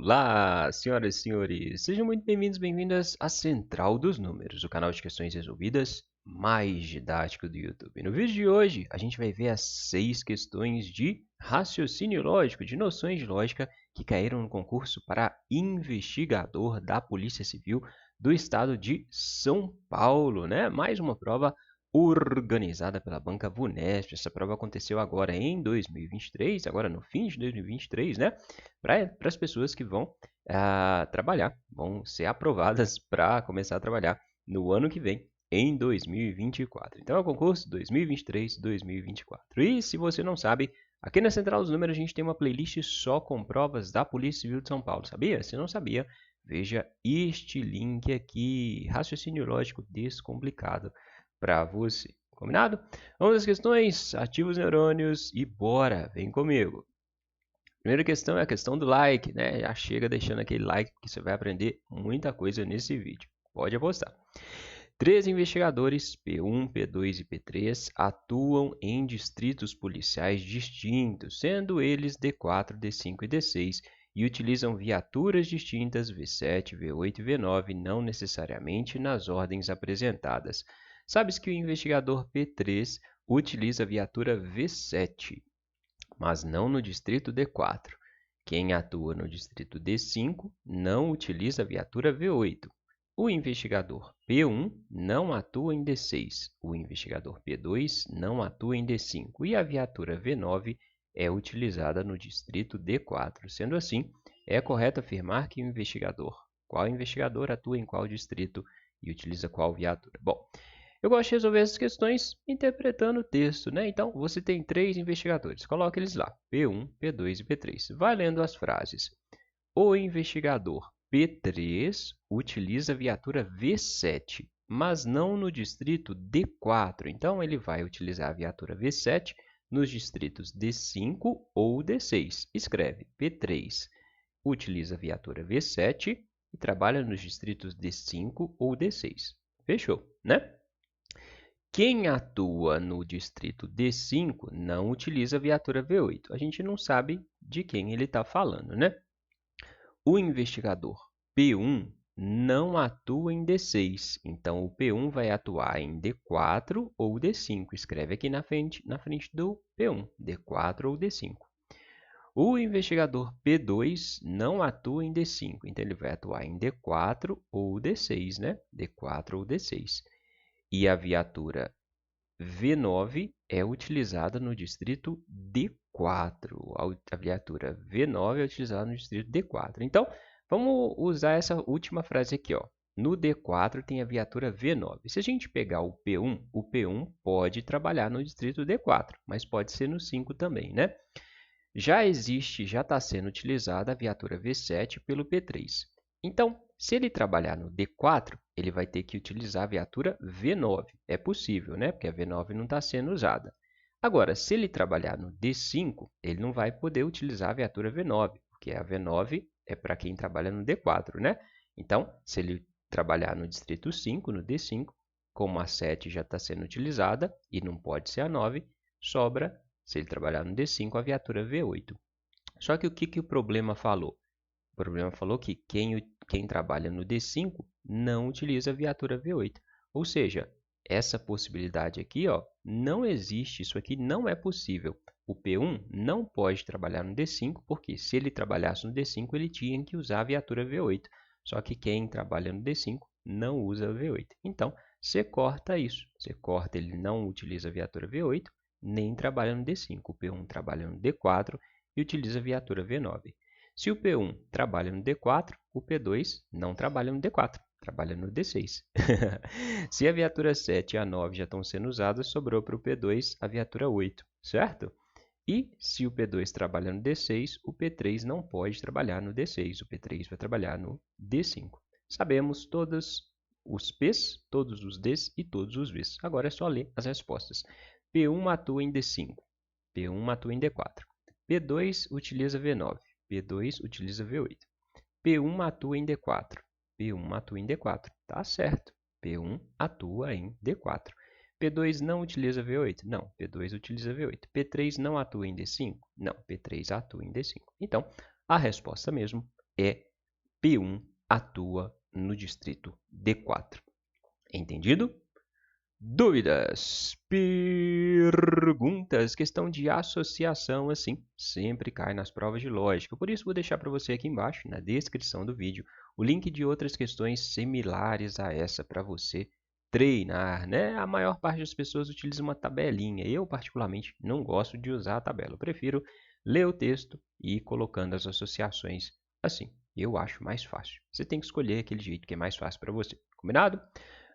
Olá, senhoras e senhores, sejam muito bem-vindos, bem-vindas à Central dos Números, o canal de questões resolvidas mais didático do YouTube. No vídeo de hoje, a gente vai ver as 6 questões de raciocínio lógico, de noções de lógica que caíram no concurso para investigador da Polícia Civil do estado de São Paulo, né? Mais uma prova organizada pela banca VUNESP. Essa prova aconteceu agora em 2023, agora no fim de 2023, né? Para as pessoas que vão trabalhar, vão ser aprovadas para começar a trabalhar no ano que vem, em 2024. Então é o concurso 2023-2024. E se você não sabe, aqui na Central dos Números a gente tem uma playlist só com provas da Polícia Civil de São Paulo, sabia? Se não sabia, veja este link aqui, raciocínio lógico descomplicado para você. Combinado? Vamos às questões, ativa os neurônios e bora, vem comigo. Primeira questão é a questão do like, né? Já chega deixando aquele like porque você vai aprender muita coisa nesse vídeo. Pode apostar. 3 investigadores, P1, P2 e P3, atuam em distritos policiais distintos, sendo eles D4, D5 e D6, e utilizam viaturas distintas V7, V8 e V9, não necessariamente nas ordens apresentadas. Sabes que o investigador P3 utiliza a viatura V7, mas não no distrito D4. Quem atua no distrito D5 não utiliza a viatura V8. O investigador P1 não atua em D6. O investigador P2 não atua em D5. E a viatura V9 é utilizada no distrito D4. Sendo assim, é correto afirmar que qual investigador atua em qual distrito e utiliza qual viatura. Bom, eu gosto de resolver essas questões interpretando o texto, né? Então, você tem 3 investigadores. Coloque eles lá, P1, P2 e P3. Vai lendo as frases. O investigador P3 utiliza a viatura V7, mas não no distrito D4. Então, ele vai utilizar a viatura V7 nos distritos D5 ou D6. Escreve, P3 utiliza a viatura V7 e trabalha nos distritos D5 ou D6. Fechou, né? Quem atua no distrito D5 não utiliza a viatura V8. A gente não sabe de quem ele está falando, né? O investigador P1 não atua em D6, então o P1 vai atuar em D4 ou D5. Escreve aqui na frente do P1, D4 ou D5. O investigador P2 não atua em D5, então ele vai atuar em D4 ou D6, né? D4 ou D6. E a viatura V9 é utilizada no distrito D4. A viatura V9 é utilizada no distrito D4. Então, vamos usar essa última frase aqui, ó. No D4 tem a viatura V9. Se a gente pegar o P1 pode trabalhar no distrito D4, mas pode ser no 5 também, né? Já está sendo utilizada a viatura V7 pelo P3. Então, se ele trabalhar no D4, ele vai ter que utilizar a viatura V9. É possível, né? Porque a V9 não está sendo usada. Agora, se ele trabalhar no D5, ele não vai poder utilizar a viatura V9, porque a V9 é para quem trabalha no D4, né? Então, se ele trabalhar no distrito 5, no D5, como a 7 já está sendo utilizada e não pode ser a 9, sobra, se ele trabalhar no D5, a viatura V8. Só que o que o problema falou? O problema falou que quem trabalha no D5 não utiliza a viatura V8. Ou seja, essa possibilidade aqui, ó, não existe, isso aqui não é possível. O P1 não pode trabalhar no D5, porque se ele trabalhasse no D5, ele tinha que usar a viatura V8. Só que quem trabalha no D5 não usa a V8. Então, você corta isso. Você corta, ele não utiliza a viatura V8, nem trabalha no D5. O P1 trabalha no D4 e utiliza a viatura V9. Se o P1 trabalha no D4, o P2 não trabalha no D4, trabalha no D6. Se a viatura 7 e a 9 já estão sendo usadas, sobrou para o P2 a viatura 8, certo? E se o P2 trabalha no D6, o P3 não pode trabalhar no D6, o P3 vai trabalhar no D5. Sabemos todos os P's, todos os D's e todos os V's. Agora é só ler as respostas. P1 atua em D5, P1 atua em D4, P2 utiliza V9. P2 utiliza V8. P1 atua em D4. P1 atua em D4. Tá certo. P1 atua em D4. P2 não utiliza V8? Não, P2 utiliza V8. P3 não atua em D5? Não, P3 atua em D5. Então, a resposta mesmo é P1 atua no distrito D4. Entendido? Dúvidas? Perguntas? Questão de associação, assim, sempre cai nas provas de lógica. Por isso, vou deixar para você aqui embaixo, na descrição do vídeo, o link de outras questões similares a essa para você treinar, né? A maior parte das pessoas utiliza uma tabelinha. Eu, particularmente, não gosto de usar a tabela. Eu prefiro ler o texto e ir colocando as associações assim. Eu acho mais fácil. Você tem que escolher aquele jeito que é mais fácil para você. Combinado?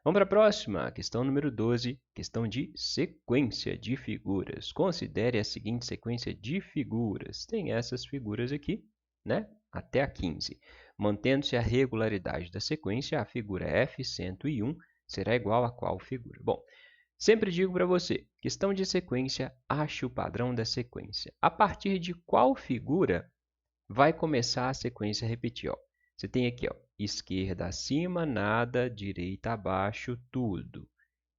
Vamos para a próxima, questão número 12, questão de sequência de figuras. Considere a seguinte sequência de figuras. Tem essas figuras aqui, né? Até a 15. Mantendo-se a regularidade da sequência, a figura F101 será igual a qual figura? Bom, sempre digo para você, questão de sequência, ache o padrão da sequência. A partir de qual figura vai começar a sequência a repetir? Ó. Você tem aqui, ó, esquerda acima, nada, direita abaixo, tudo.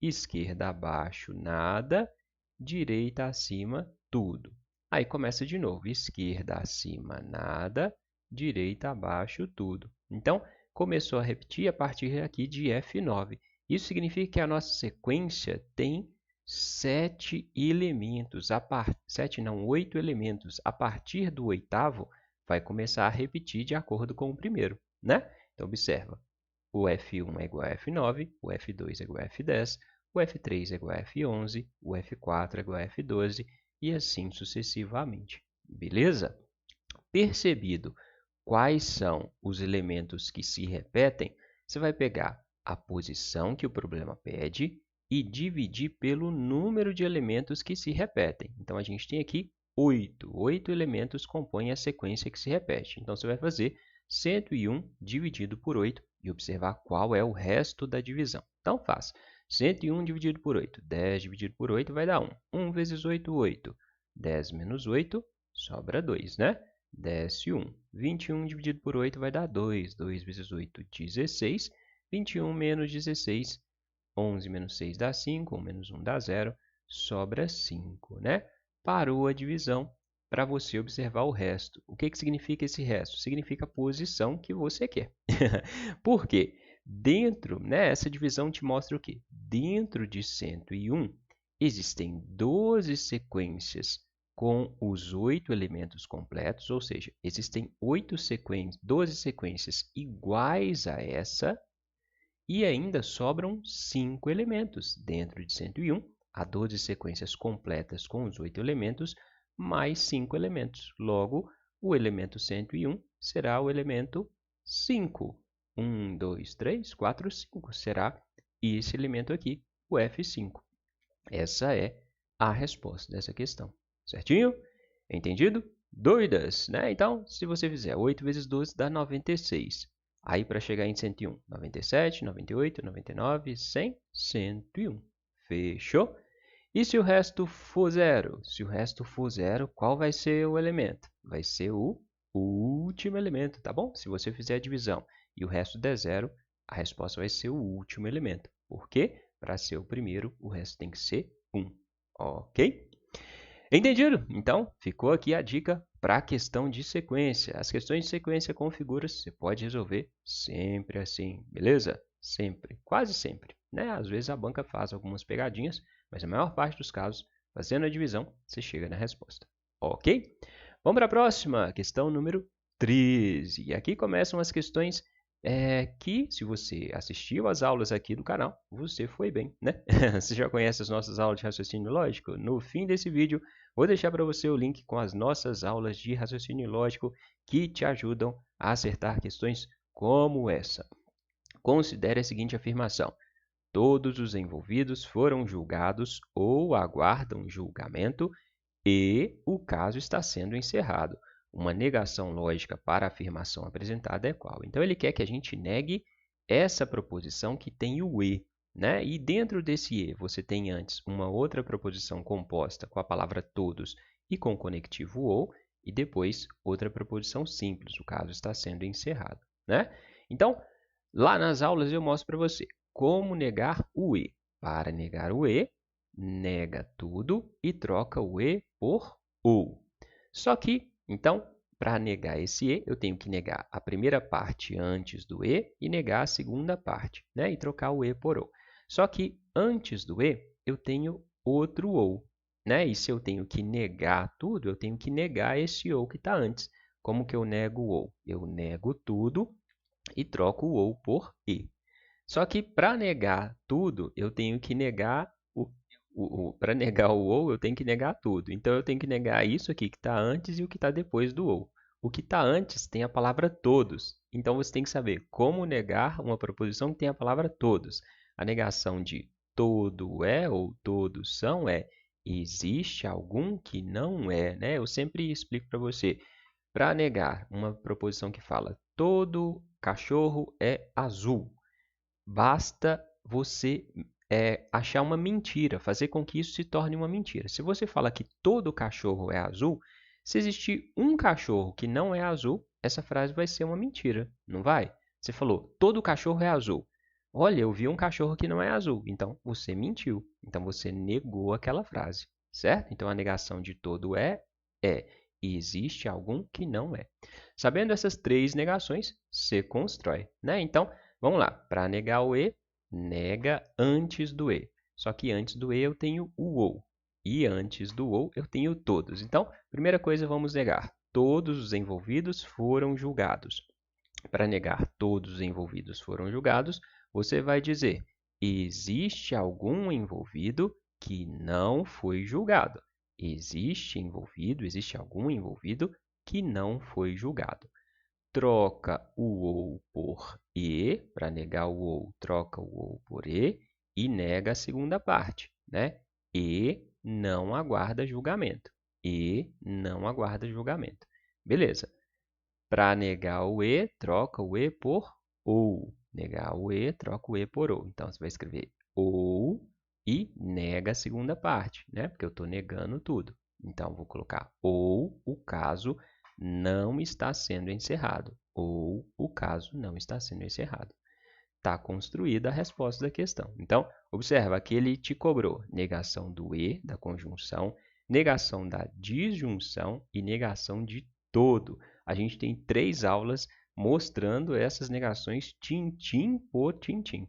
Esquerda abaixo, nada, direita acima, tudo. Aí começa de novo, esquerda acima, nada, direita abaixo, tudo. Então, começou a repetir a partir aqui de F9. Isso significa que a nossa sequência tem 7 elementos, 8 elementos. A partir do oitavo, vai começar a repetir de acordo com o primeiro, né? Então, observa. O F1 é igual a F9, o F2 é igual a F10, o F3 é igual a F11, o F4 é igual a F12 e assim sucessivamente. Beleza? Percebido quais são os elementos que se repetem, você vai pegar a posição que o problema pede e dividir pelo número de elementos que se repetem. Então, a gente tem aqui 8. 8 elementos compõem a sequência que se repete. Então, você vai fazer 101 dividido por 8 e observar qual é o resto da divisão. Então, faz 101 dividido por 8. 10 dividido por 8 vai dar 1. 1 vezes 8, 8. 10 menos 8, sobra 2, né? Desce 1. 21 dividido por 8 vai dar 2. 2 vezes 8, 16. 21 menos 16, 11 menos 6 dá 5. 1 menos 1 dá 0. Sobra 5, né? Parou a divisão para você observar o resto. O que significa esse resto? Significa a posição que você quer. Por quê? Dentro, né, essa divisão te mostra o quê? Dentro de 101, existem 12 sequências com os 8 elementos completos, ou seja, existem 12 sequências iguais a essa, e ainda sobram 5 elementos. Dentro de 101, há 12 sequências completas com os 8 elementos, mais 5 elementos. Logo, o elemento 101 será o elemento 5. 1, 2, 3, 4, 5. Será esse elemento aqui, o F5. Essa é a resposta dessa questão. Certinho? Entendido? Dúvidas, né? Então, se você fizer 8 vezes 12 dá 96. Aí, para chegar em 101, 97, 98, 99, 100, 101. Fechou? E se o resto for zero? Se o resto for zero, qual vai ser o elemento? Vai ser o último elemento, tá bom? Se você fizer a divisão e o resto der zero, a resposta vai ser o último elemento. Por quê? Para ser o primeiro, o resto tem que ser 1. Ok? Entendido? Então, ficou aqui a dica para a questão de sequência. As questões de sequência com figuras você pode resolver sempre assim, beleza? Sempre, quase sempre, né? Às vezes a banca faz algumas pegadinhas, mas na maior parte dos casos, fazendo a divisão, você chega na resposta. Ok? Vamos para a próxima, questão número 13. E aqui começam as questões que, se você assistiu às aulas aqui do canal, você foi bem, né? Você já conhece as nossas aulas de raciocínio lógico? No fim desse vídeo, vou deixar para você o link com as nossas aulas de raciocínio lógico que te ajudam a acertar questões como essa. Considere a seguinte afirmação: todos os envolvidos foram julgados ou aguardam julgamento e o caso está sendo encerrado. Uma negação lógica para a afirmação apresentada é qual? Então, ele quer que a gente negue essa proposição que tem o e, né? E dentro desse e, você tem antes uma outra proposição composta com a palavra todos e com o conectivo ou, e depois outra proposição simples, o caso está sendo encerrado, né? Então, lá nas aulas eu mostro para você como negar o e. Para negar o e, nega tudo e troca o e por ou. Só que, então, para negar esse E, eu tenho que negar a primeira parte antes do E e negar a segunda parte, né? E trocar o E por OU. Só que antes do E, eu tenho outro OU, né? E se eu tenho que negar tudo, eu tenho que negar esse OU que está antes. Como que eu nego o OU? Eu nego tudo e troco o OU por E. Só que para negar tudo, eu tenho que negar para negar o ou, eu tenho que negar tudo. Então, eu tenho que negar isso aqui que está antes e o que está depois do ou. O que está antes tem a palavra todos. Então, você tem que saber como negar uma proposição que tem a palavra todos. A negação de todo é ou todos são é existe algum que não é, né? Eu sempre explico para você. Para negar uma proposição que fala todo cachorro é azul, basta você achar uma mentira, fazer com que isso se torne uma mentira. Se você fala que todo cachorro é azul, se existir um cachorro que não é azul, essa frase vai ser uma mentira, não vai? Você falou, todo cachorro é azul. Olha, eu vi um cachorro que não é azul. Então, você mentiu. Então, você negou aquela frase, certo? Então, a negação de todo é. E existe algum que não é. Sabendo essas três negações, você constrói, né? Então, vamos lá. Para negar o E, nega antes do E. Só que antes do E eu tenho o OU. E antes do OU eu tenho todos. Então, primeira coisa, vamos negar. Todos os envolvidos foram julgados. Para negar todos os envolvidos foram julgados, você vai dizer: existe algum envolvido que não foi julgado. Existe algum envolvido que não foi julgado. Troca o OU por E, para negar o OU, troca o OU por e nega a segunda parte, né? E não aguarda julgamento. E não aguarda julgamento. Beleza. Para negar o E, troca o E por OU. Negar o E, troca o E por OU. Então, você vai escrever OU e nega a segunda parte, né? Porque eu estou negando tudo. Então, vou colocar ou o caso não está sendo encerrado. Ou o caso não está sendo encerrado. Está construída a resposta da questão. Então, observa, aqui ele te cobrou negação do E, da conjunção, negação da disjunção e negação de todo. A gente tem 3 aulas mostrando essas negações tintim por tintim.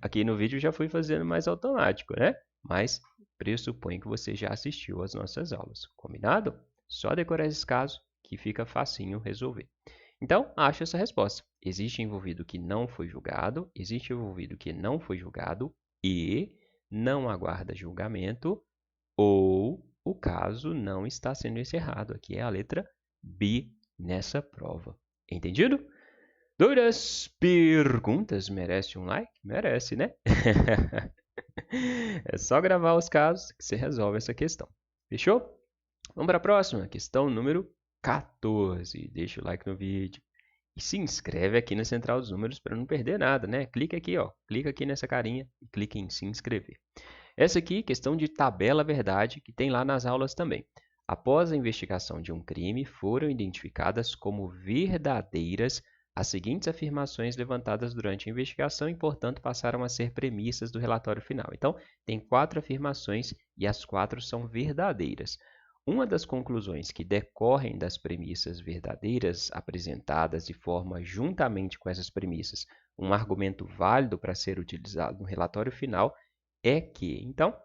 Aqui no vídeo já fui fazendo mais automático, né? Mas pressuponho que você já assistiu às nossas aulas. Combinado? Só decorar esses casos que fica facinho resolver. Então, acha essa resposta. Existe envolvido que não foi julgado, existe envolvido que não foi julgado e não aguarda julgamento ou o caso não está sendo encerrado. Aqui é a letra B nessa prova. Entendido? Dúvidas? Perguntas? Merece um like? Merece, né? É só gravar os casos que você resolve essa questão. Fechou? Vamos para a próxima, questão número 14. Deixa o like no vídeo. E se inscreve aqui na Central dos Números para não perder nada, né? Clica aqui, ó. Clica aqui nessa carinha e clica em se inscrever. Essa aqui, questão de tabela verdade, que tem lá nas aulas também. Após a investigação de um crime, foram identificadas como verdadeiras as seguintes afirmações levantadas durante a investigação e, portanto, passaram a ser premissas do relatório final. Então, tem 4 afirmações e as 4 são verdadeiras. Uma das conclusões que decorrem das premissas verdadeiras apresentadas e forma, juntamente com essas premissas, um argumento válido para ser utilizado no relatório final é que, então,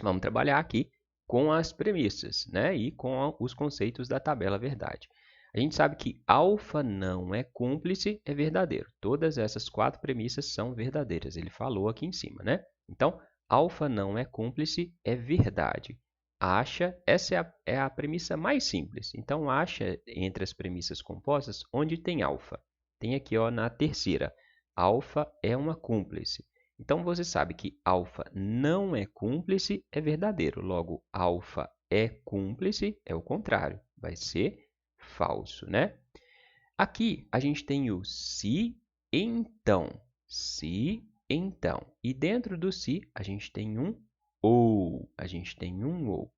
vamos trabalhar aqui com as premissas, né? E com os conceitos da tabela verdade. A gente sabe que alfa não é cúmplice, é verdadeiro. Todas essas 4 premissas são verdadeiras. Ele falou aqui em cima, né? Então, alfa não é cúmplice, é verdade. Acha, essa é a premissa mais simples. Então, acha entre as premissas compostas onde tem alfa. Tem aqui, ó, na terceira. Alfa é uma cúmplice. Então, você sabe que alfa não é cúmplice, é verdadeiro. Logo, alfa é cúmplice, é o contrário. Vai ser falso, né? Aqui, a gente tem o se, então. Se, então. E dentro do se, a gente tem um ou. A gente tem um ou.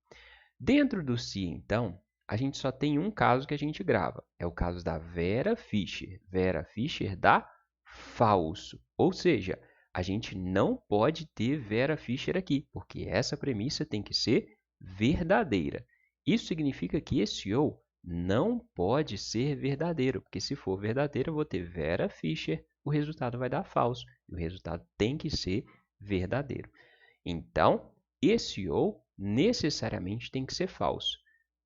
Dentro do se, então, a gente só tem um caso que a gente grava. É o caso da Vera Fischer. Vera Fischer dá falso. Ou seja, a gente não pode ter Vera Fischer aqui, porque essa premissa tem que ser verdadeira. Isso significa que esse ou não pode ser verdadeiro, porque se for verdadeiro, eu vou ter Vera Fischer, o resultado vai dar falso, e o resultado tem que ser verdadeiro. Então, esse ou necessariamente tem que ser falso.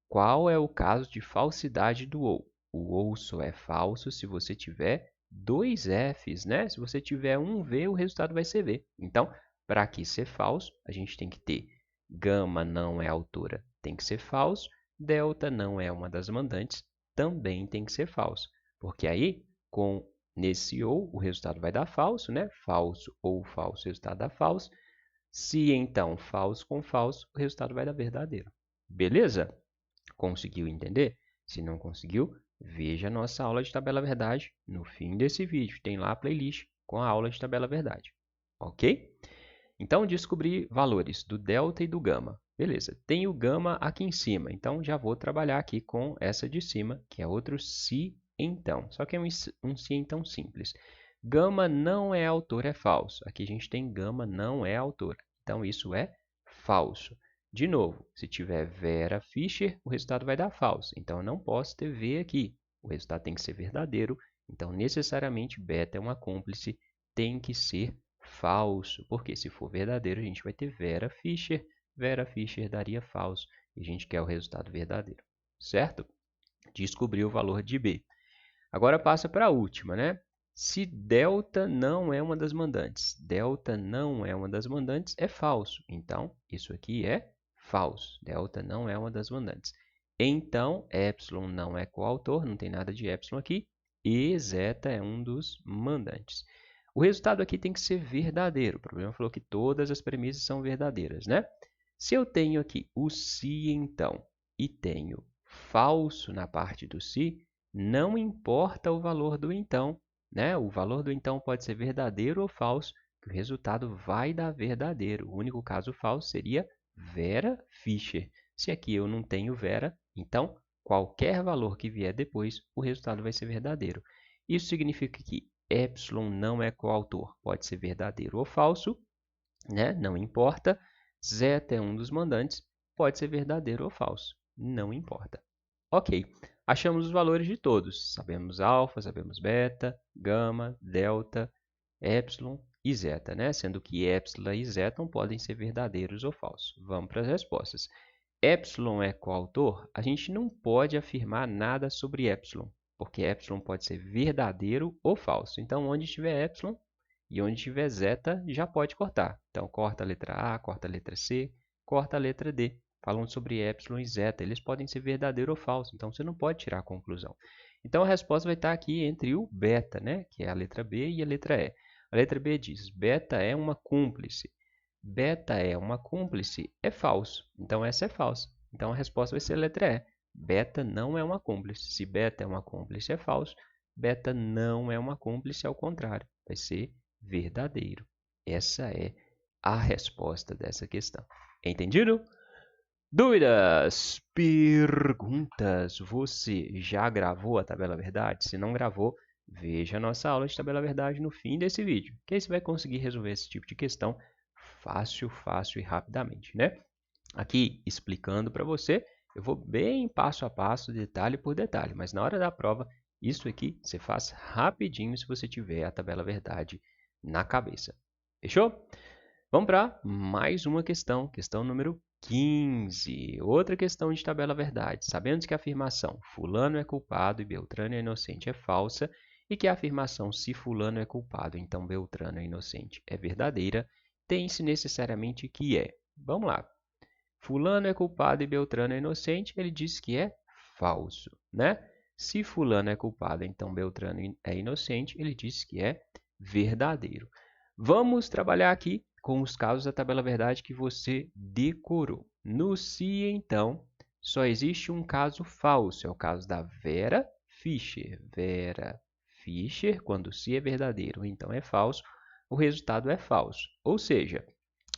Qual é o caso de falsidade do ou? O ou só é falso se você tiver dois Fs, né? Se você tiver um V, o resultado vai ser V. Então, para aqui ser falso, a gente tem que ter gama não é autora, tem que ser falso. Delta não é uma das mandantes, também tem que ser falso. Porque aí, nesse ou, o resultado vai dar falso, né? Falso ou falso, o resultado dá falso. Se então falso com falso, o resultado vai dar verdadeiro. Beleza? Conseguiu entender? Se não conseguiu, veja a nossa aula de tabela verdade no fim desse vídeo. Tem lá a playlist com a aula de tabela verdade. Ok? Então, descobri valores do delta e do gama. Beleza, tem o gama aqui em cima, então já vou trabalhar aqui com essa de cima, que é outro se então. Só que é um se então simples. Gama não é autor, é falso. Aqui a gente tem gama não é autor. Então, isso é falso. De novo, se tiver Vera Fischer, o resultado vai dar falso. Então, eu não posso ter V aqui. O resultado tem que ser verdadeiro. Então, necessariamente, beta é uma cúmplice, tem que ser falso. Porque se for verdadeiro, a gente vai ter Vera Fischer. Vera Fischer daria falso. E a gente quer o resultado verdadeiro. Certo? Descobriu o valor de B. Agora passa para a última, né? Se delta não é uma das mandantes, delta não é uma das mandantes, é falso. Então, isso aqui é falso. Delta não é uma das mandantes. Então, epsilon não é coautor, não tem nada de epsilon aqui. E zeta é um dos mandantes. O resultado aqui tem que ser verdadeiro. O problema falou que todas as premissas são verdadeiras, né? Se eu tenho aqui o se, então, e tenho falso na parte do se, não importa o valor do então, né? O valor do então pode ser verdadeiro ou falso, que o resultado vai dar verdadeiro. O único caso falso seria Vera Fischer. Se aqui eu não tenho Vera, então qualquer valor que vier depois, o resultado vai ser verdadeiro. Isso significa que epsilon não é coautor, pode ser verdadeiro ou falso, né? Não importa. Zeta é um dos mandantes, pode ser verdadeiro ou falso, não importa. Ok, achamos os valores de todos. Sabemos alfa, sabemos beta, gama, delta, epsilon e zeta, né? Sendo que epsilon e zeta podem ser verdadeiros ou falsos. Vamos para as respostas. Epsilon é coautor? A gente não pode afirmar nada sobre epsilon, porque epsilon pode ser verdadeiro ou falso. Então, onde tiver epsilon e onde tiver zeta, já pode cortar. Então, corta a letra A, corta a letra C, corta a letra D. Falando sobre epsilon e zeta, eles podem ser verdadeiro ou falso, então você não pode tirar a conclusão. Então, a resposta vai estar aqui entre o beta, né, que é a letra B, e a letra E. A letra B diz, beta é uma cúmplice. Beta é uma cúmplice, é falso. Então, essa é falsa. Então, a resposta vai ser a letra E. Beta não é uma cúmplice. Se beta é uma cúmplice, é falso. Beta não é uma cúmplice, ao contrário, vai ser verdadeiro. Essa é a resposta dessa questão. Entendido? Dúvidas? Perguntas? Você já gravou a tabela verdade? Se não gravou, veja a nossa aula de tabela verdade no fim desse vídeo, que aí você vai conseguir resolver esse tipo de questão fácil e rapidamente, né? Aqui, explicando para você, eu vou bem passo a passo, detalhe por detalhe, mas na hora da prova, isso aqui você faz rapidinho se você tiver a tabela verdade na cabeça. Fechou? Vamos para mais uma questão, questão número 15. Outra questão de tabela verdade. Sabendo que a afirmação fulano é culpado e Beltrano é inocente é falsa, e que a afirmação se fulano é culpado, então Beltrano é inocente é verdadeira, tem-se necessariamente que é. Vamos lá. Fulano é culpado e Beltrano é inocente, ele diz que é falso, né? Se fulano é culpado, então Beltrano é inocente, ele diz que é verdadeiro. Vamos trabalhar aqui com os casos da tabela verdade que você decorou. No se, então, só existe um caso falso, é o caso da Vera Fischer. Vera Fischer, quando o se é verdadeiro, então é falso, o resultado é falso. Ou seja,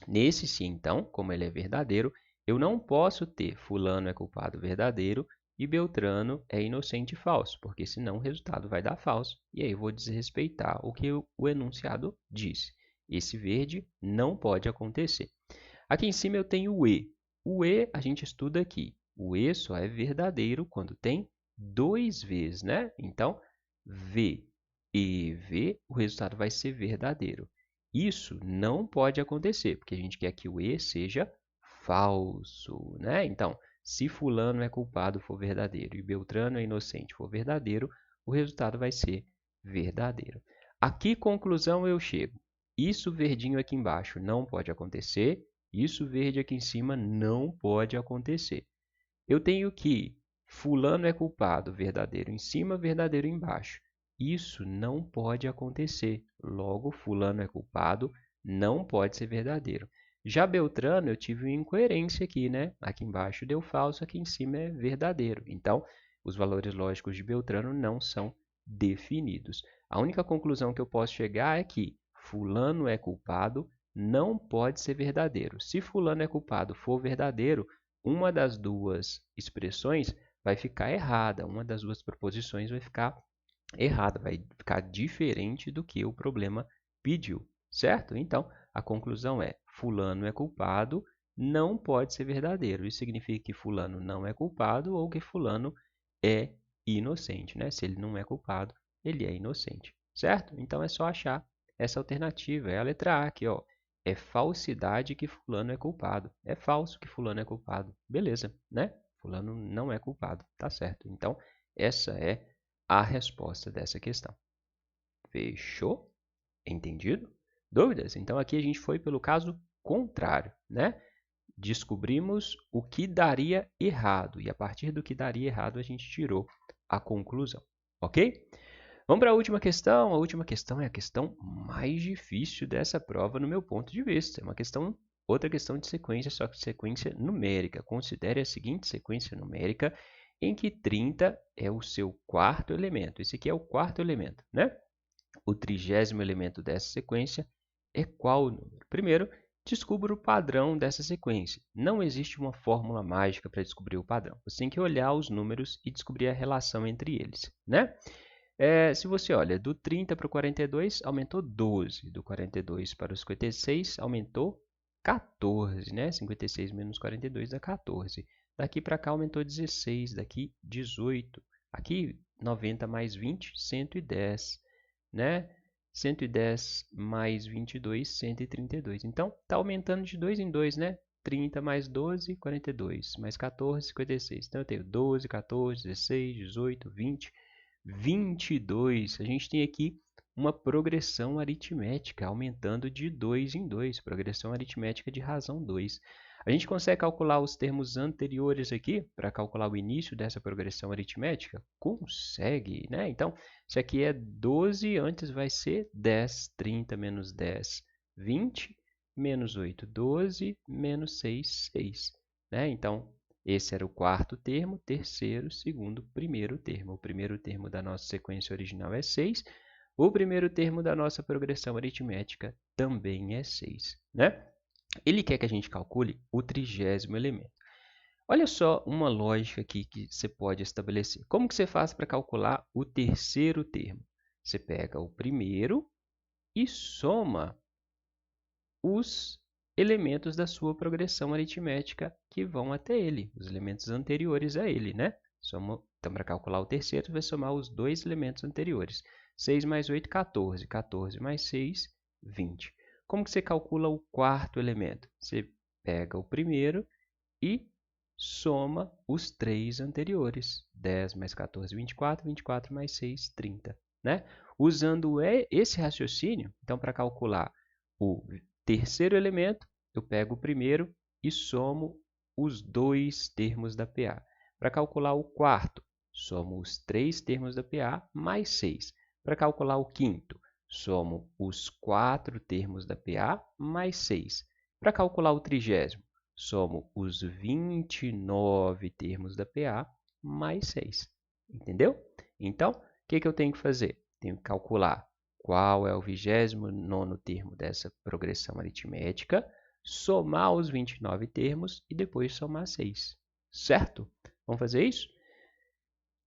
nesse se, então, como ele é verdadeiro, eu não posso ter fulano é culpado verdadeiro e Beltrano é inocente falso, porque senão o resultado vai dar falso, e aí eu vou desrespeitar o que o enunciado disse. Esse verde não pode acontecer. Aqui em cima eu tenho o E. O E a gente estuda aqui. O E só é verdadeiro quando tem 2 Vs, né? Então, V e V, o resultado vai ser verdadeiro. Isso não pode acontecer, porque a gente quer que o E seja falso, né? Então, se fulano é culpado for verdadeiro e Beltrano é inocente for verdadeiro, o resultado vai ser verdadeiro. A que conclusão eu chego? Isso verdinho aqui embaixo não pode acontecer, isso verde aqui em cima não pode acontecer. Eu tenho que fulano é culpado, verdadeiro em cima, verdadeiro embaixo. Isso não pode acontecer. Logo, fulano é culpado, não pode ser verdadeiro. Já Beltrano, eu tive uma incoerência aqui, né? Aqui embaixo deu falso, aqui em cima é verdadeiro. Então, os valores lógicos de Beltrano não são definidos. A única conclusão que eu posso chegar é que fulano é culpado, não pode ser verdadeiro. Se fulano é culpado for verdadeiro, uma das duas expressões vai ficar errada, uma das duas proposições vai ficar errada, vai ficar diferente do que o problema pediu, certo? Então, a conclusão é: fulano é culpado, não pode ser verdadeiro. Isso significa que fulano não é culpado ou que fulano é inocente, né? Se ele não é culpado, ele é inocente, certo? Então, é só achar essa alternativa, é a letra A aqui, ó. É falsidade que fulano é culpado. É falso que fulano é culpado. Beleza, né? Fulano não é culpado, tá certo. Então, essa é a resposta dessa questão. Fechou? Entendido? Dúvidas? Então, aqui a gente foi pelo caso contrário, né? Descobrimos o que daria errado e a partir do que daria errado a gente tirou a conclusão, ok? Vamos para a última questão. A última questão é a questão mais difícil dessa prova, no meu ponto de vista. É uma questão, outra questão de sequência, só que sequência numérica. Considere a seguinte sequência numérica em que 30 é o seu quarto elemento. Esse aqui é o quarto elemento, né? O 30º elemento dessa sequência é qual número? Primeiro, descubra o padrão dessa sequência. Não existe uma fórmula mágica para descobrir o padrão. Você tem que olhar os números e descobrir a relação entre eles, né? Se você olha do 30 para o 42, aumentou 12. Do 42 para o 56, aumentou 14, né? 56 menos 42 dá 14. Daqui para cá aumentou 16, daqui 18. Aqui 90 mais 20, 110, né? 110 mais 22, 132. Então, está aumentando de 2 em 2, né? 30 mais 12, 42. Mais 14, 56. Então, eu tenho 12, 14, 16, 18, 20, 22. A gente tem aqui uma progressão aritmética, aumentando de 2 em 2. Progressão aritmética de razão 2. A gente consegue calcular os termos anteriores aqui para calcular o início dessa progressão aritmética? Consegue, né? Então, isso aqui é 12, antes vai ser 10. 30 menos 10, 20. Menos 8, 12. Menos 6, 6. Né? Então, esse era o quarto termo, terceiro, segundo, primeiro termo. O primeiro termo da nossa sequência original é 6. O primeiro termo da nossa progressão aritmética também é 6, né? Ele quer que a gente calcule o 30º elemento. Olha só uma lógica aqui que você pode estabelecer. Como que você faz para calcular o terceiro termo? Você pega o primeiro e soma os elementos da sua progressão aritmética que vão até ele, os elementos anteriores a ele, né? Então, para calcular o terceiro, você vai somar os dois elementos anteriores. 6 mais 8, 14. 14 mais 6, 20. Como que você calcula o quarto elemento? Você pega o primeiro e soma os três anteriores. 10 mais 14, 24. 24 mais 6, 30. Né? Usando esse raciocínio, então, para calcular o terceiro elemento, eu pego o primeiro e somo os dois termos da PA. Para calcular o quarto, somo os três termos da PA mais 6. Para calcular o quinto, somo os 4 termos da PA mais 6. Para calcular o 30º, somo os 29 termos da PA mais 6. Entendeu? Então, o que eu tenho que fazer? Tenho que calcular qual é o 29º termo dessa progressão aritmética, somar os 29 termos e depois somar 6. Certo? Vamos fazer isso?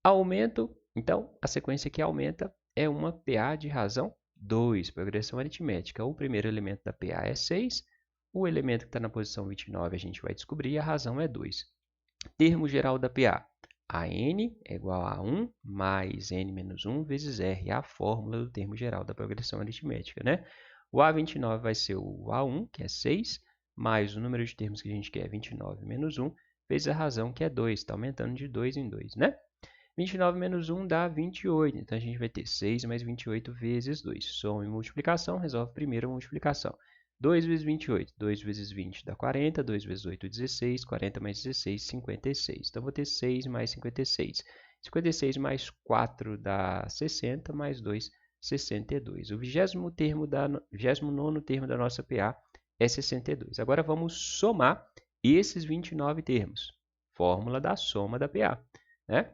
Aumento, então, a sequência que aumenta é uma PA de razão 2, progressão aritmética. O primeiro elemento da PA é 6, o elemento que está na posição 29 a gente vai descobrir, a razão é 2. Termo geral da PA. A n é igual a 1 mais n menos 1 vezes r, é a fórmula do termo geral da progressão aritmética, né? O A29 vai ser o A1, que é 6, mais o número de termos que a gente quer, 29 menos 1, vezes a razão, que é 2, está aumentando de 2 em 2, né? 29 menos 1 dá 28, então a gente vai ter 6 mais 28 vezes 2. Soma e multiplicação, resolve primeiro a multiplicação. 2 vezes 28, 2 vezes 20 dá 40, 2 vezes 8, 16, 40 mais 16, 56. Então, vou ter 6 mais 56. 56 mais 4 dá 60, mais 2, 62. O 29º termo da nossa PA é 62. Agora, vamos somar esses 29 termos. Fórmula da soma da PA, né?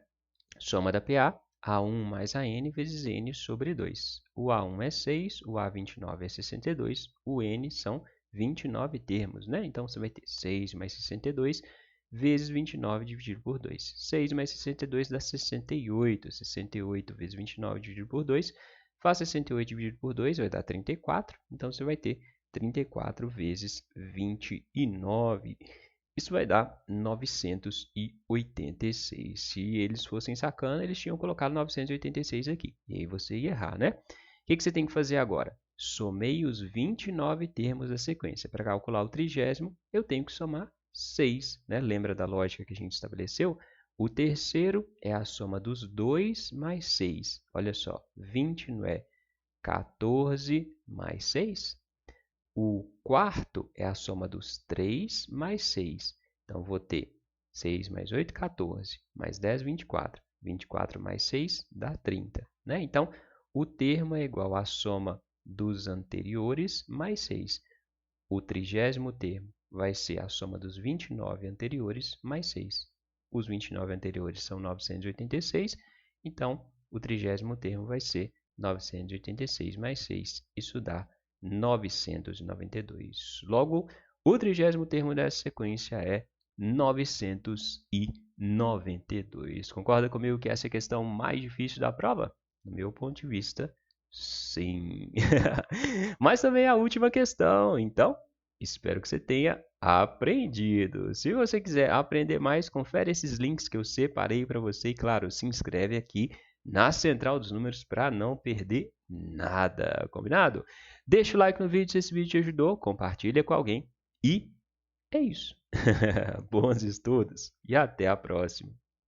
Soma da PA, A1 mais AN vezes N sobre 2. O A1 é 6, o A29 é 62, o N são 29 termos, né? Então, você vai ter 6 mais 62 vezes 29 dividido por 2. 6 mais 62 dá 68. 68 vezes 29 dividido por 2. Faz 68 dividido por 2, vai dar 34. Então, você vai ter 34 vezes 29. Isso vai dar 986. Se eles fossem sacana, eles tinham colocado 986 aqui. E aí você ia errar, né? O que você tem que fazer agora? Somei os 29 termos da sequência. Para calcular o 30º, eu tenho que somar 6. Né? Lembra da lógica que a gente estabeleceu? O terceiro é a soma dos 2 mais 6. Olha só, 20 não é 14 mais 6? O quarto é a soma dos 3 mais 6. Então, vou ter 6 mais 8, 14, mais 10, 24. 24 mais 6 dá 30. Né? Então, o termo é igual à soma dos anteriores mais 6. O 30º termo vai ser a soma dos 29 anteriores mais 6. Os 29 anteriores são 986, então o 30º termo vai ser 986 mais 6. Isso dá 992. Logo, o 30º termo dessa sequência é 992. Concorda comigo que essa é a questão mais difícil da prova? Do meu ponto de vista, sim. Mas também é a última questão, então espero que você tenha aprendido. Se você quiser aprender mais, confere esses links que eu separei para você e, claro, se inscreve aqui na Central dos Números para não perder nada, combinado? Deixa o like no vídeo se esse vídeo te ajudou, compartilha com alguém e é isso. Bons estudos e até a próxima.